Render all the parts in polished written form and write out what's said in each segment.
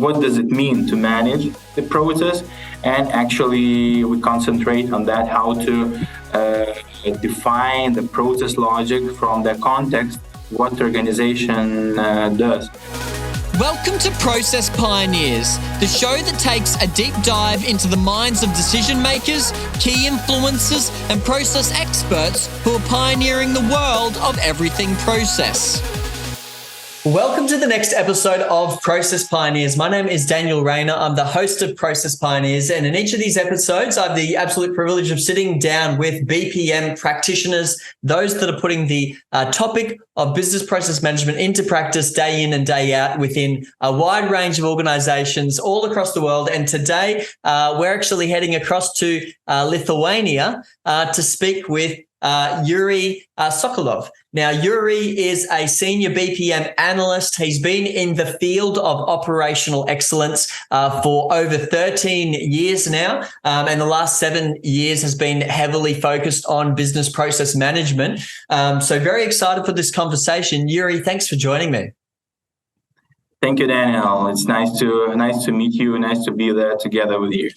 what does it mean to manage the process, and actually we concentrate on that, how to define the process logic from the context, what the organization does. Welcome to Process Pioneers, the show that takes a deep dive into the minds of decision makers, key influencers, and process experts who are pioneering the world of everything process. Welcome to the next episode of Process Pioneers. My name is Daniel Rayner. I'm the host of Process Pioneers, and in each of these episodes, I have the absolute privilege of sitting down with BPM practitioners, those that are putting the topic of business process management into practice day in and day out within a wide range of organizations all across the world. And today, we're actually heading across to Lithuania to speak with Jurij Sokolov. Now, Jurij is a Senior BPM Analyst. He's been in the field of operational excellence for over 13 years now, and the last 7 years has been heavily focused on business process management. So very excited for this conversation. Jurij, thanks for joining me. Thank you, Daniel. It's nice to meet you. Nice to be there together with you.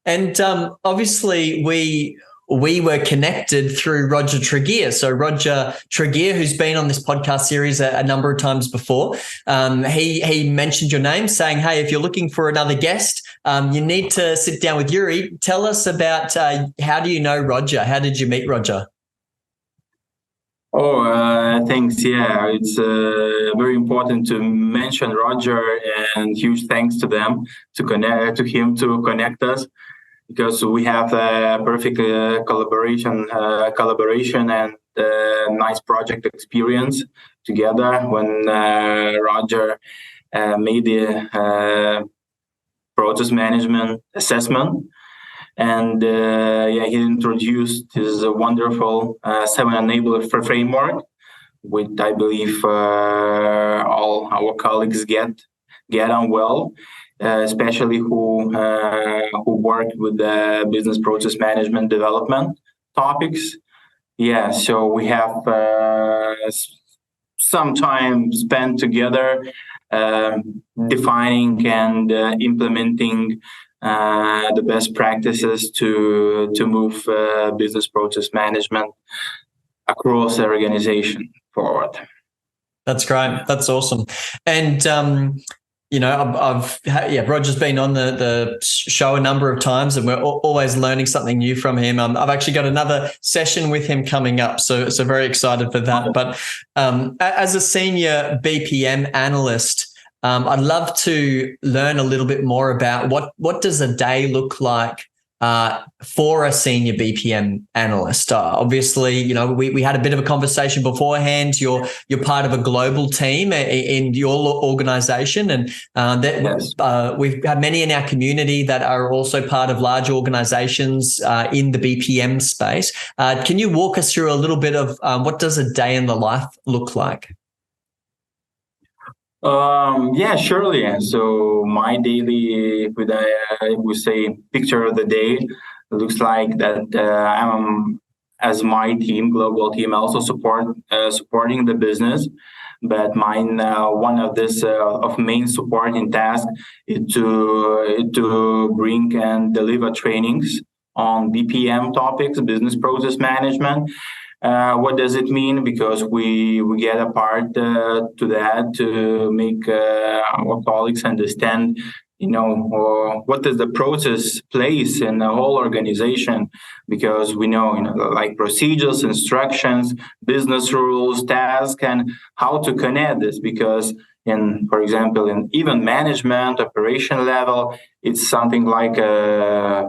And obviously, we were connected through Roger Tregear. So Roger Tregear, who's been on this podcast series a number of times before, he mentioned your name saying, hey, if you're looking for another guest, you need to sit down with Jurij. Tell us about how do you know Roger? How did you meet Roger? Thanks. Yeah, it's very important to mention Roger, and huge thanks to them to connect us, because we have a perfect collaboration and nice project experience together when Roger made the process management assessment. And he introduced his wonderful 7 enabler framework, which I believe all our colleagues get on well. Especially who work with the business process management development topics. Yeah, so we have some time spent together defining and implementing the best practices to move business process management across the organization forward. That's great. That's awesome. And Roger's been on the show a number of times, and we're always learning something new from him. I've actually got another session with him coming up, so very excited for that. But as a senior BPM analyst, I'd love to learn a little bit more about what does a day look like for a senior BPM analyst. Obviously, we had a bit of a conversation beforehand. You're part of a global team in your organization, and we've had many in our community that are also part of large organizations in the BPM space. Can you walk us through a little bit of what does a day in the life look like? Surely. So my daily, we say, picture of the day looks like that. I'm, as my team, global team, also supporting the business. But mine, one of this of main supporting tasks is to bring and deliver trainings on BPM topics, business process management. What does it mean? Because we get a part to that to make our colleagues understand, what is the process place in the whole organization. Because we know, like procedures, instructions, business rules, tasks, and how to connect this. Because for example, in even management, operation level, it's something like a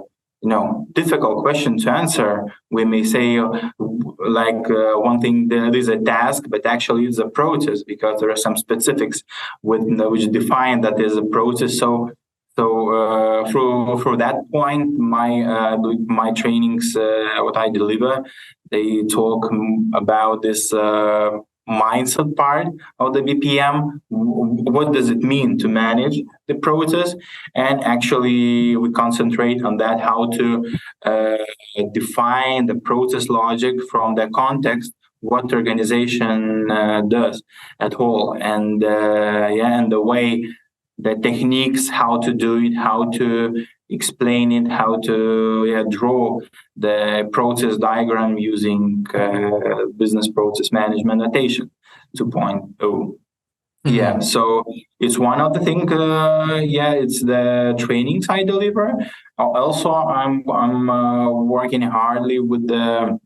difficult question to answer. We may say one thing, there is a task, but actually it's a process, because there are some specifics which define that is a process. So through that point, my trainings, what I deliver, they talk about this mindset part of the BPM. What does it mean to manage the process? And actually, we concentrate on that, how to define the process logic from the context, what the organization does at whole. And the way the techniques, how to do it, how to explain it, how to draw the process diagram using business process management notation 2.0. Yeah, so it's one of the things. It's the trainings I deliver. Also, I'm working hardly with the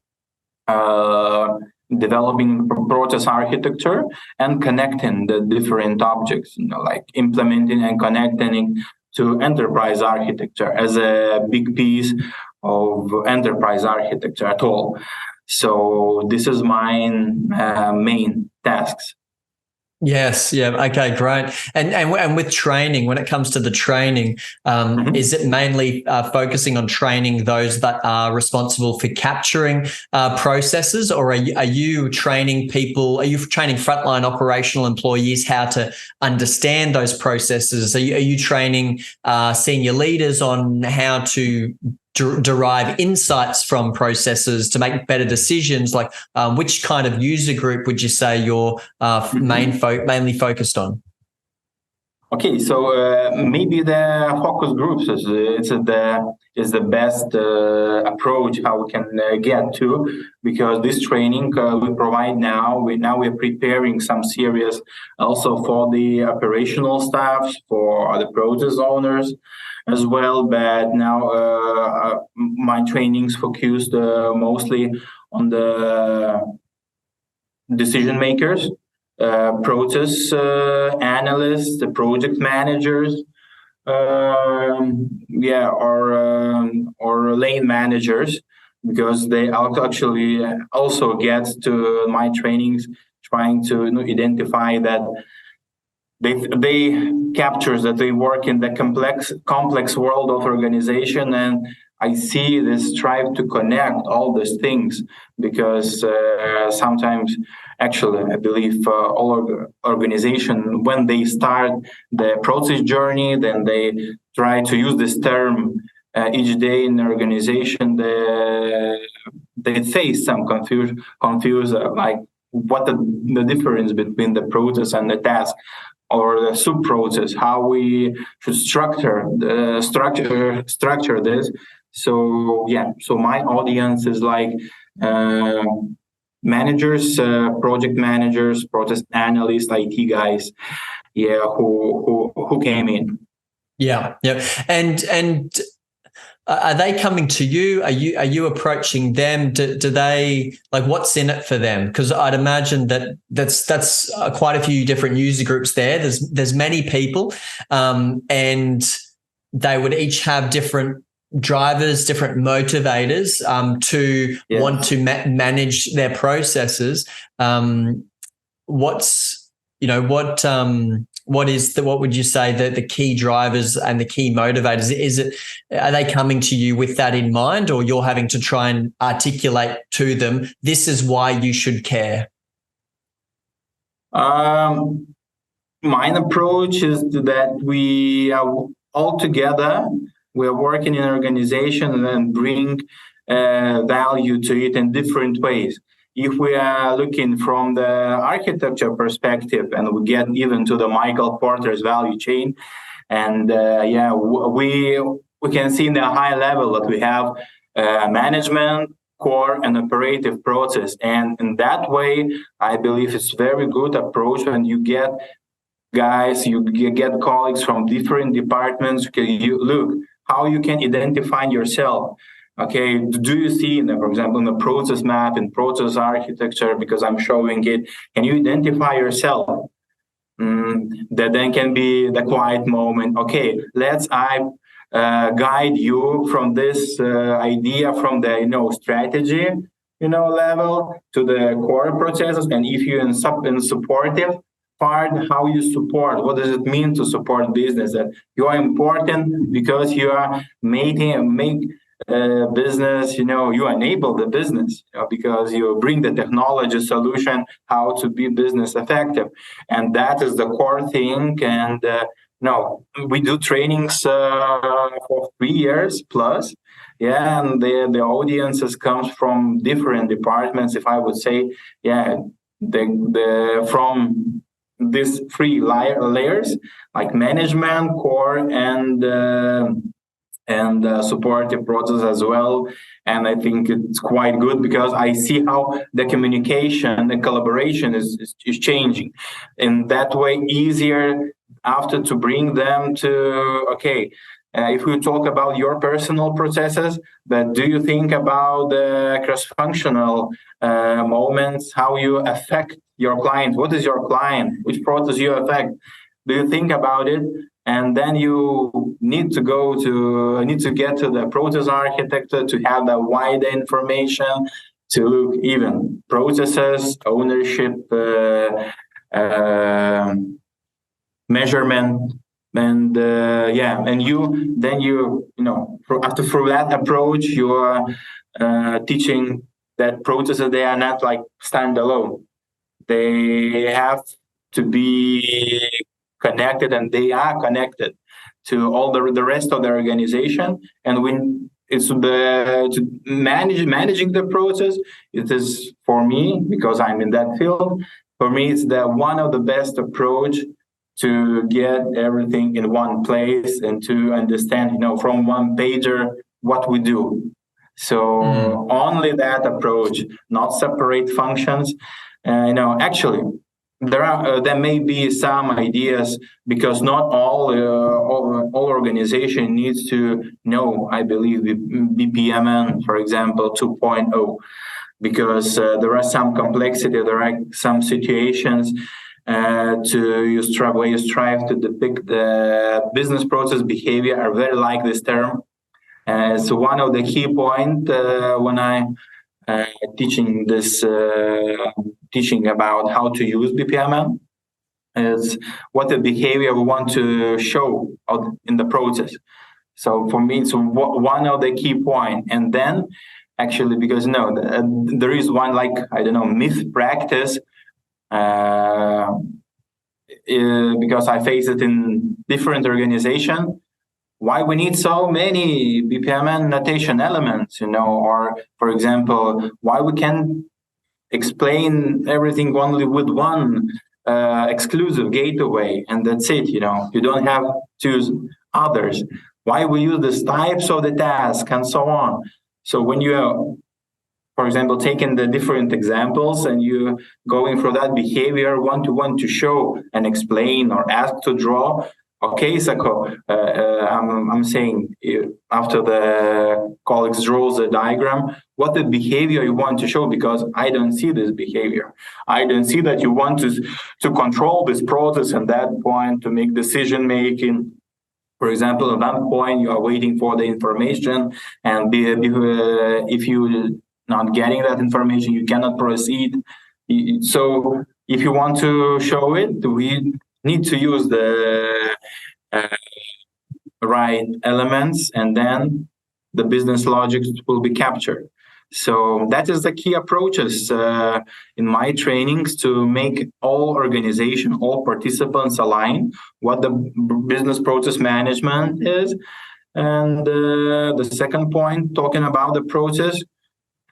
developing process architecture and connecting the different objects. Like implementing and connecting it to enterprise architecture as a big piece of enterprise architecture at all. So this is my main tasks. Yes. Yeah. Okay. Great. And with training, when it comes to the training, is it mainly focusing on training those that are responsible for capturing processes, or are you training people? Are you training frontline operational employees how to understand those processes? Are you training senior leaders on how to derive insights from processes to make better decisions? Like which kind of user group would you say you're mainly focused on? Okay, so maybe the focus groups is the best approach how we can get to, because this training we provide now. We're preparing some series also for the operational staff, for the process owners as well. But now my trainings focused mostly on the decision makers, process analysts, the project managers, or lane managers, because they actually also get to my trainings trying to identify that they captures that they work in the complex world of organization. And I see this strive to connect all these things, because sometimes actually I believe all organization, when they start the process journey, then they try to use this term each day in the organization. They face some confuse like what the difference between the process and the task, or the sub-process, how we should structure this. So my audience is like managers, project managers, process analysts, IT guys, who came in. Yeah. And are they coming to you? Are you approaching them? Do they, like, what's in it for them? Because I'd imagine that's quite a few different user groups there. There's many people, and they would each have different drivers, different motivators to want to manage their processes. What would you say that the key drivers and the key motivators? Are they coming to you with that in mind, or you're having to try and articulate to them, this is why you should care? My approach is that we are all together. We're working in an organization and bring value to it in different ways. If we are looking from the architecture perspective, and we get even to the Michael Porter's value chain, and we can see in the high level that we have management, core, and operative process. And in that way, I believe it's very good approach when you get guys, you get colleagues from different departments. You look how you can identify yourself. Okay, do you see, for example, in the process map and process architecture, because I'm showing it, can you identify yourself? That then can be the quiet moment. Okay, I guide you from this idea, from the strategy, level to the core processes. And if you're in supportive part, how you support, what does it mean to support business? That you are important because you are make business, you enable the business, because you bring the technology solution, how to be business effective. And that is the core thing. And we do trainings for 3 years plus. Yeah, and the audiences comes from different departments. If I would say, from these three layers, like management, core, and supportive process as well. And I think it's quite good because I see how the communication, the collaboration is changing. In that way, easier after to bring them to, okay, if we talk about your personal processes, but do you think about the cross-functional moments, how you affect your client? What is your client? Which process you affect? Do you think about it? And then you need to get to the process architecture to have the wider information, to look even processes, ownership, measurement, and after through that approach, you are teaching that processes, they are not like standalone. They have to be connected, and they are connected to all the rest of the organization. And when it's to managing the process, it is, for me, because I'm in that field, for me it's the one of the best approach to get everything in one place and to understand, from one pager what we do. So only that approach, not separate functions. Actually, there may be some ideas, because not all organization needs to know, I believe, BPMN, for example, 2.0, because there are some complexity, there are some situations where you strive to depict the business process behavior. I very like this term. So one of the key point when I teaching about how to use BPMN is what the behavior we want to show in the process. So for me, it's one of the key point. And then actually, because there is one, myth practice, because I face it in different organizations. Why we need so many BPMN notation elements, or for example, why we can explain everything only with one exclusive gateway, and that's it. You don't have to choose others. Why we use these types of the task and so on. So when you are, for example, taking the different examples and you going through that behavior one to show and explain or ask to draw. Okay, Sako, I'm saying after the colleagues draws a diagram, what the behavior you want to show, because I don't see this behavior. I don't see that you want to control this process at that point, to make decision making. For example, at that point, you are waiting for the information, and if you're not getting that information, you cannot proceed. So if you want to show it, we need to use the right elements, and then the business logic will be captured. So that is the key approaches in my trainings, to make all organization, all participants align what the business process management is. And the second point, talking about the process,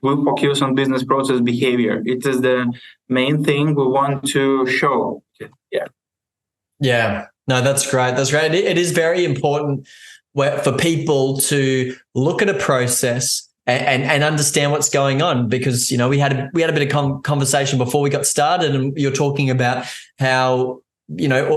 we focus on business process behavior. It is the main thing we want to show. Yeah, no, that's great. That's great. It is very important for people to look at a process and understand what's going on, because we had a bit of conversation before we got started, and you're talking about how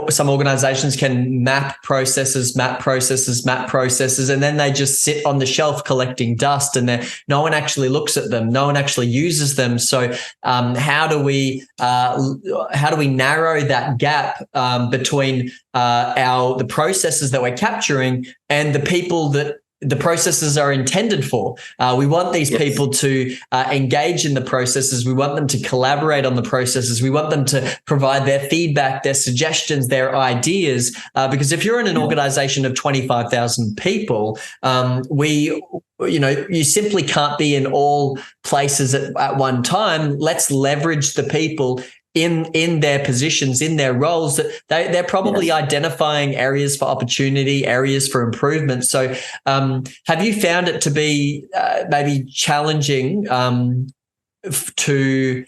some organizations can map processes, and then they just sit on the shelf collecting dust, and no one actually looks at them, no one actually uses them. So how do we narrow that gap between the processes that we're capturing and the people that the processes are intended for? We want these people to engage in the processes. We want them to collaborate on the processes. We want them to provide their feedback, their suggestions, their ideas. Because if you're in an organization of 25,000 people, you simply can't be in all places at one time. Let's leverage the people in their positions, in their roles, that they're probably identifying areas for opportunity, areas for improvement. So have you found it to be maybe challenging to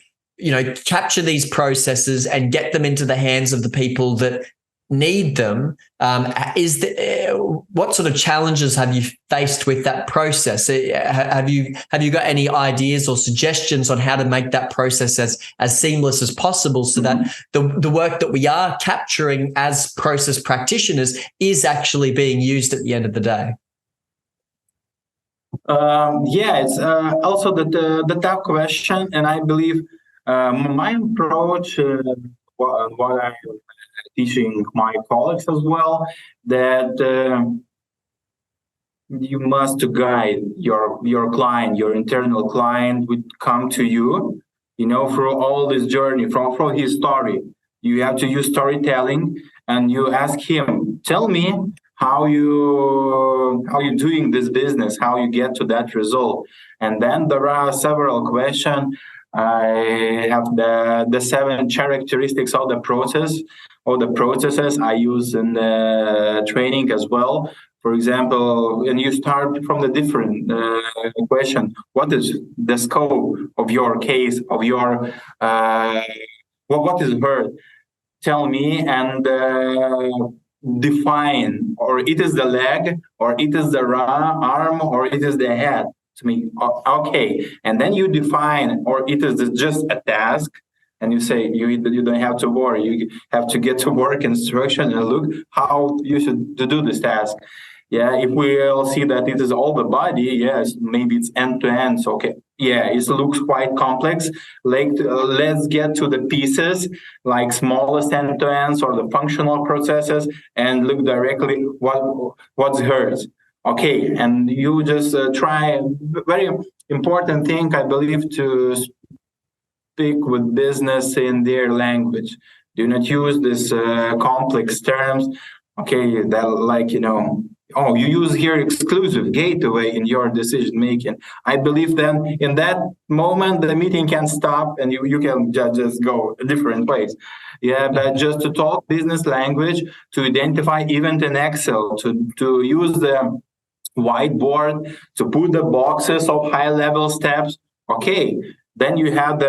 capture these processes and get them into the hands of the people that need them, what sort of challenges have you faced with that process? Have you got any ideas or suggestions on how to make that process as seamless as possible, so that the work that we are capturing as process practitioners is actually being used at the end of the day? It's also the tough question, and I believe my approach, what I'm teaching my colleagues as well, that you must guide your client, your internal client would come to you, through all this journey, from his story. You have to use storytelling, and you ask him, tell me how you doing this business, how you get to that result. And then there are several questions. I have the 7 characteristics of the process, or the processes I use in the training as well. For example, and you start from the different question: what is the scope of your case, of your what is heard? Tell me, and define, or it is the leg, or it is the arm, or it is the head. To me, okay, and then you define, or it is just a task, and you say you don't have to worry. You have to get to work instruction and look how you should do this task. Yeah, if we all see that it is all the body, yes, maybe it's end to end. So, okay, yeah, it looks quite complex. Like, let's get to the pieces, like smallest end to ends or the functional processes, and look directly what's hers. Okay, and you just try. Very important thing, I believe, to speak with business in their language. Do not use this complex terms. Okay, that you use here exclusive gateway in your decision making. I believe then in that moment the meeting can stop and you can just go a different place. Yeah, but just to talk business language, to identify even in Excel, to use the whiteboard, to put the boxes of high level steps. Okay, then you have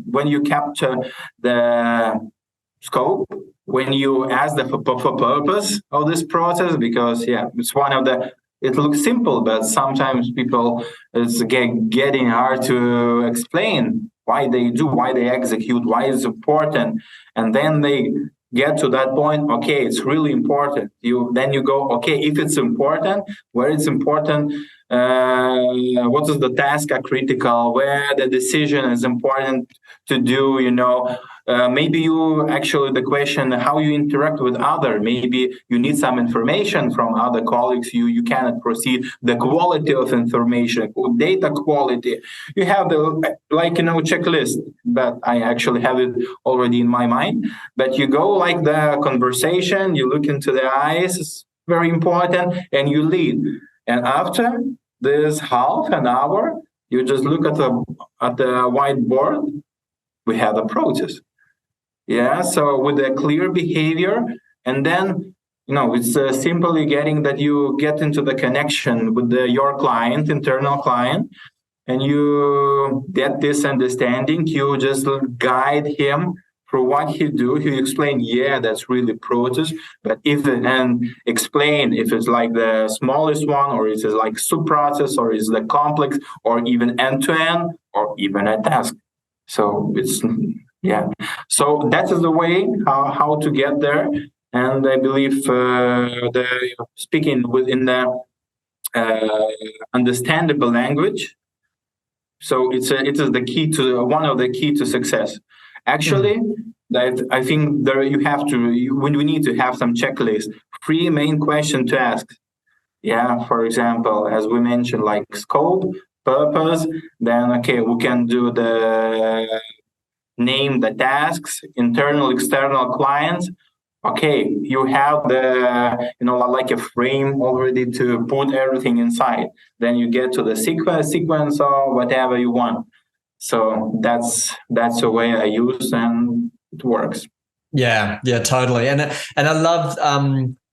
when you capture the scope, when you ask the purpose of this process, because it's one of the, it looks simple, but sometimes people, it's getting hard to explain why they do, why they execute, why it's important. And then they get to that point, okay, it's really important. Then you go, okay, if it's important, where it's important, what is the task are critical, where the decision is important to do, maybe you actually, the question, how you interact with other, maybe you need some information from other colleagues, you cannot proceed, the quality of information, data quality, you have the, checklist, but I actually have it already in my mind, but you go like the conversation, you look into the eyes, it's very important, and you lead. And after this half an hour, you just look at the whiteboard, we have a process. Yeah, so with a clear behavior, and then, it's simply getting that you get into the connection with your client, internal client, and you get this understanding, you just guide him through what he do. He explain, that's really process, but explain if it's like the smallest one, or it's like sub-process, or is the complex, or even end-to-end, or even a task. So it's, so that is the way how to get there. And I believe speaking within the understandable language. So it is the key to one of the key to success. Actually, I think we need to have some checklists. 3 main questions to ask. Yeah, for example, as we mentioned, like scope, purpose. Then we can do the name the tasks, internal, external clients. Okay, you have the, like a frame already to put everything inside. Then you get to the sequence or whatever you want. So that's the way I use, and it works. Yeah, totally. And I love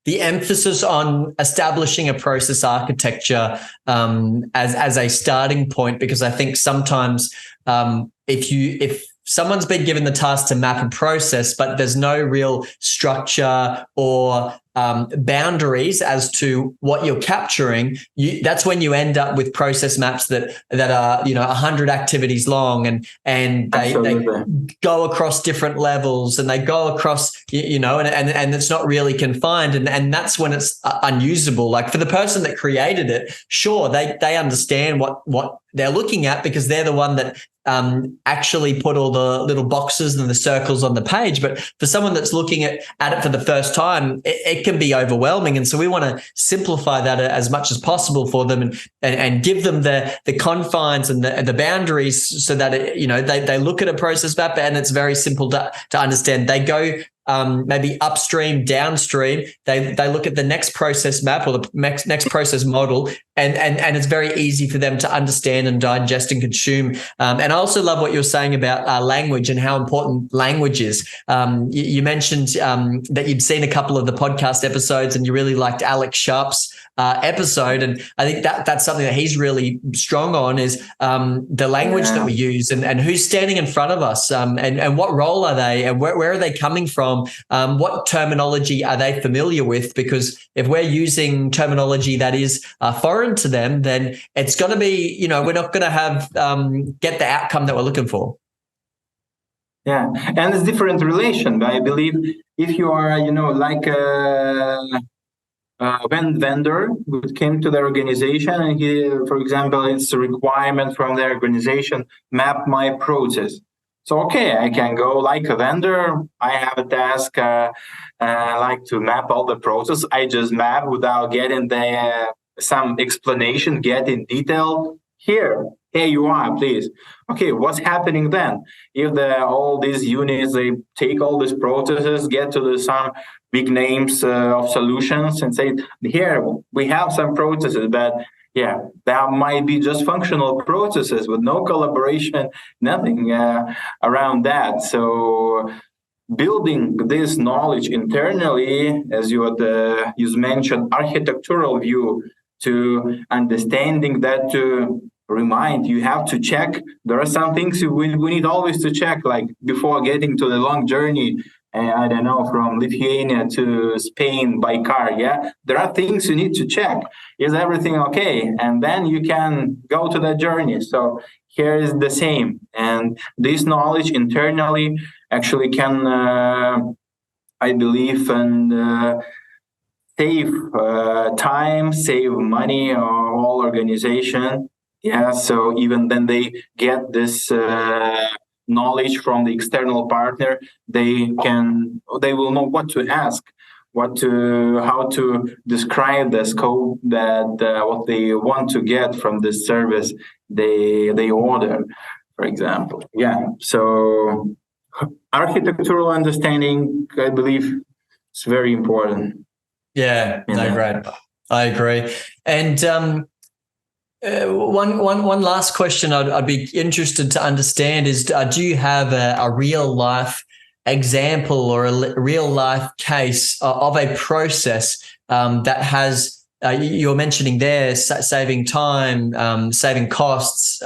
the emphasis on establishing a process architecture as a starting point, because I think sometimes if someone's been given the task to map a process, but there's no real structure or boundaries as to what you're capturing, that's when you end up with process maps that are 100 activities long, and they go across different levels, and they go across and it's not really confined, and that's when it's unusable. Like for the person that created it, sure, they understand what they're looking at because they're the one that actually put all the little boxes and the circles on the page. But for someone that's looking at it for the first time, it can be overwhelming. And so we want to simplify that as much as possible for them, and give them the confines and the boundaries, so that they look at a process map and it's very simple to understand. They go maybe upstream, downstream. They look at the next process map or the next process model, and it's very easy for them to understand and digest and consume. And I also love what you're saying about language and how important language is. You mentioned that you'd seen a couple of the podcast episodes and you really liked Alex Sharp's episode, and I think that's something that he's really strong on, is the language that we use, and who's standing in front of us, and what role are they, and where are they coming from, what terminology are they familiar with, because if we're using terminology that is foreign to them, then it's going to be, we're not going to have get the outcome that we're looking for. Yeah, and it's different relation. I believe if you are, like when vendor who came to the organization, and he, for example, it's a requirement from the organization, map my process. So, okay, I can go like a vendor. I have a task, like to map all the process. I just map without getting some explanation, get in detail. Here you are, please. Okay, what's happening then? If all these units, they take all these processes, get to some big names of solutions and say, here, we have some processes, but that might be just functional processes with no collaboration, nothing around that. So building this knowledge internally, as you mentioned, architectural view, to understanding that, to remind, you have to check. There are some things we need always to check, like before getting to the long journey, I don't know, from Lithuania to Spain by car. Yeah, there are things you need to check. Is everything okay? And then you can go to that journey. So here is the same. And this knowledge internally actually can, I believe, and save time, save money, all organization. Yeah, so even then they get this knowledge from the external partner, they will know what to ask, how to describe the scope that what they want to get from this service they order, for example. Yeah, so architectural understanding, I believe, is very important. Yeah, no, great. I agree. And one last question I'd be interested to understand is, do you have a real life example or a real life case of a process that has, you're mentioning there, saving time, saving costs,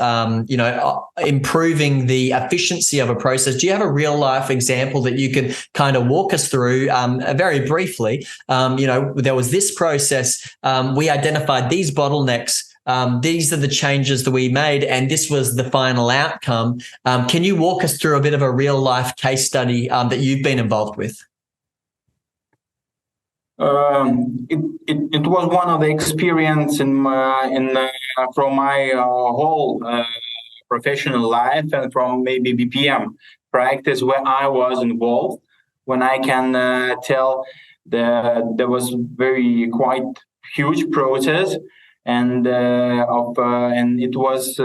improving the efficiency of a process. Do you have a real life example that you can kind of walk us through very briefly? There was this process, we identified these bottlenecks, these are the changes that we made, and this was the final outcome. Can you walk us through a bit of a real life case study that you've been involved with? It was one of the experience from my whole professional life, and from maybe BPM practice where I was involved, when I can tell that there was quite huge process, and it was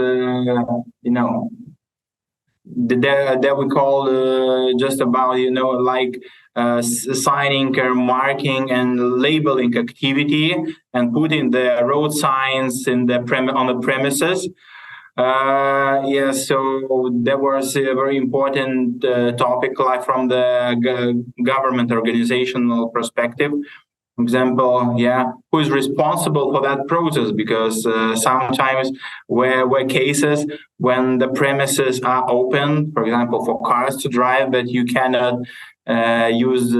that we call just about like signing, marking, and labeling activity, and putting the road signs on the premises. So that was a very important topic, like from the government organizational perspective. example, who is responsible for that process? Because sometimes where cases when the premises are open, for example, for cars to drive, but you cannot use,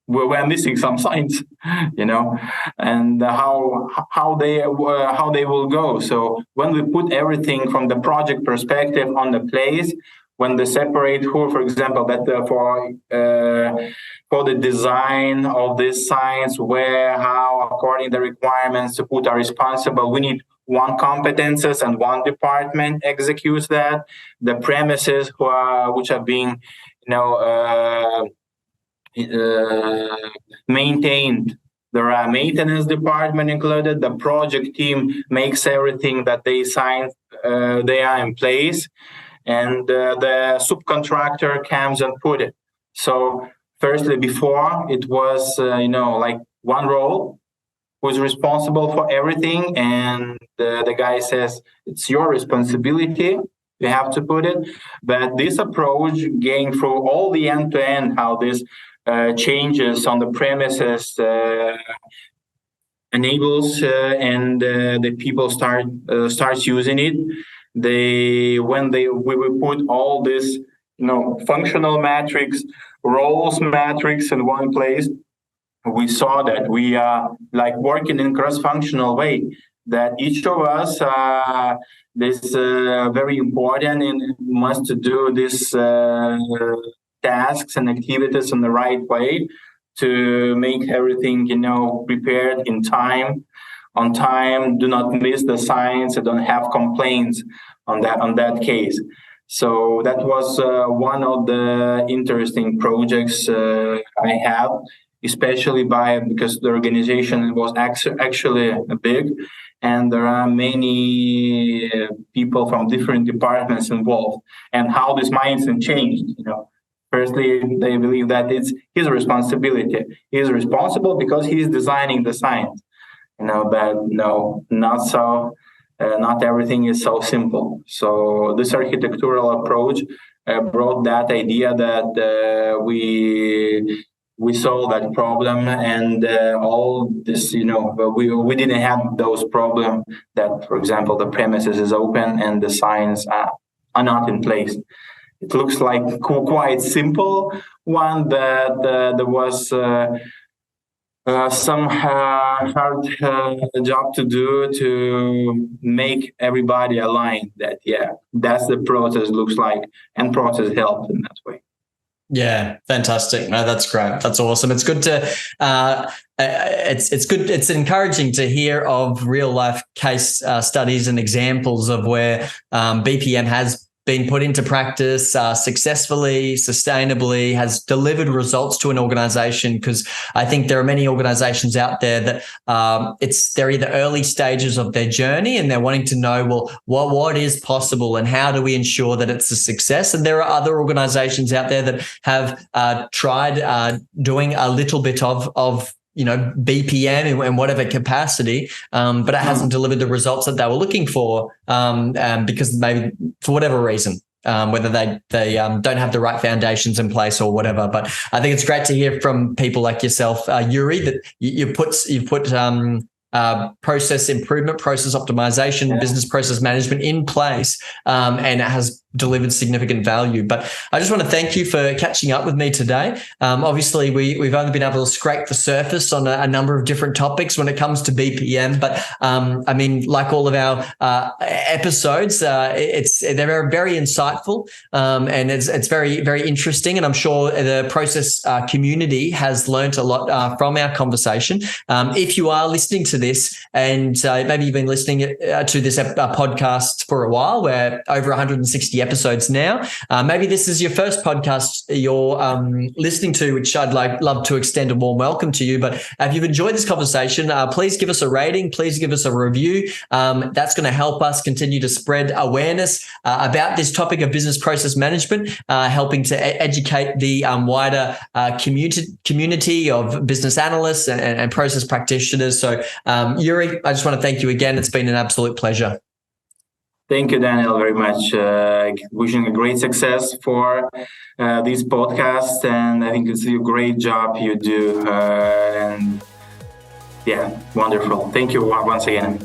we're missing some signs, and how they will go. So when we put everything from the project perspective on the place, when they separate who, for example, that for the design of these signs, where, how, according to the requirements to put are responsible, we need one competences and one department executes that. The premises which are being, maintained. There are maintenance department included. The project team makes everything that they sign. They are in place, and the subcontractor comes and put it. So, firstly, before it was like one role who's responsible for everything, and the guy says it's your responsibility. You have to put it. But this approach, going through all the end-to-end, how this changes on the premises enables and the people starts using it. We will put all this functional matrix, roles matrix in one place, we saw that we are like working in cross-functional way, that each of us is very important and must do this tasks and activities in the right way to make everything, prepared in time, on time, do not miss the signs, and don't have complaints on that case. So that was one of the interesting projects I have, especially because the organization was actually big, and there are many people from different departments involved, and how this mindset changed, Firstly, they believe that it's his responsibility. He's responsible because he's designing the signs. But no, not so. Not everything is so simple. So this architectural approach brought that idea that we solve that problem, and all this, we didn't have those problems that, for example, the premises is open and the signs are not in place. It looks like quite simple one, but there was some hard job to do to make everybody aligned that, that's the process looks like, and process helped in that way. Yeah, fantastic. No, that's great. That's awesome. It's good to, it's good. It's encouraging to hear of real life case studies and examples of where BPM has been put into practice successfully, sustainably, has delivered results to an organization, because I think there are many organizations out there that they're either early stages of their journey and they're wanting to know, well, what is possible and how do we ensure that it's a success? And there are other organizations out there that have tried doing a little bit of BPM in whatever capacity, but it hasn't delivered the results that they were looking for, because maybe for whatever reason, whether they don't have the right foundations in place or whatever. But I think it's great to hear from people like yourself, Jurij, that you've put process improvement, process optimization, business process management in place, and it has delivered significant value. But I just want to thank you for catching up with me today. Obviously, we've only been able to scrape the surface on a number of different topics when it comes to BPM. But I mean, like all of our episodes, they're very insightful, and it's very, very interesting. And I'm sure the process community has learnt a lot from our conversation. If you are listening to this, and maybe you've been listening to this podcast for a while, we're over 160 episodes now. Maybe this is your first podcast you're listening to, which I'd love to extend a warm welcome to you. But if you've enjoyed this conversation, please give us a rating, please give us a review. That's going to help us continue to spread awareness about this topic of business process management, helping to educate the wider community of business analysts and process practitioners. So, Jurij, I just want to thank you again. It's been an absolute pleasure. Thank you, Daniel, very much. Wishing a great success for this podcast, and I think it's a great job you do. And yeah, wonderful. Thank you once again.